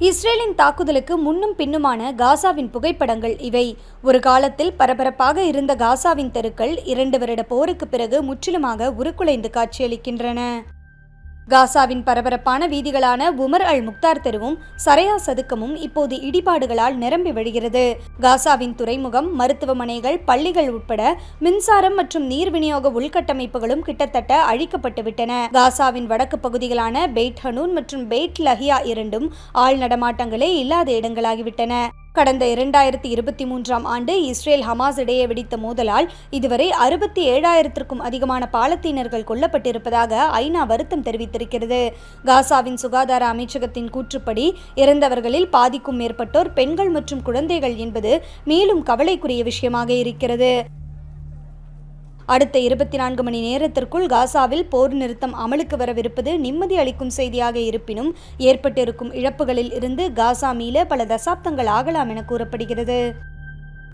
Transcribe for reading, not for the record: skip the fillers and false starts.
இஸ்ரேலின் தாக்குதலுக்கு முன்னும் பின்னுமான காசாவின் புகைப்படங்கள் இவை. ஒரு காலத்தில் பரபரப்பாக இருந்த காசாவின் தெருக்கள் 2 வருட போருக்கு பிறகு முற்றிலுமாக உருக்குலைந்து காட்சியளிக்கின்றன. காசாவின் பரபரப்பான வீதிகளான உமர் அல் முக்தார் தெருவும் சரையா சதுக்கமும் இப்போது இடிபாடுகளால் நிரம்பி வழிகிறது. காசாவின் துறைமுகம், மருத்துவமனைகள், பள்ளிகள் உட்பட மின்சாரம் மற்றும் நீர் விநியோக உள்கட்டமைப்புகளும் கிட்டத்தட்ட அழிக்கப்பட்டுவிட்டன. காசாவின் வடக்கு பகுதிகளான பெய்ட் ஹனூன் மற்றும் பெய்ட் லஹியா இரண்டும் ஆள் நடமாட்டங்களே இல்லாத இடங்களாகிவிட்டன. கடந்த 2023ஆம் ஆண்டு இஸ்ரேல் ஹமாஸ் இடையே வெடித்த மோதலால் இதுவரை 67,000க்கும் அதிகமான பாலஸ்தீனர்கள் கொல்லப்பட்டிருப்பதாக ஐநா வருத்தம் தெரிவித்திருக்கிறது. காசாவின் சுகாதார அமைச்சகத்தின் கூற்றுப்படி இறந்தவர்களில் பாதிக்கும் மேற்பட்டோர் பெண்கள் மற்றும் குழந்தைகள் என்பது மேலும் கவலைக்குரிய விஷயமாக இருக்கிறது. அடுத்த 24 மணி நேரத்திற்குள் காசாவில் போர் நிறுத்தம் அமலுக்கு வரவிருப்பது நிம்மதி அளிக்கும் செய்தியாக இருப்பினும் ஏற்பட்டிருக்கும் இழப்புகளில் இருந்து காசா மீள பல தசாப்தங்கள் ஆகலாம் என கூறப்படுகிறது.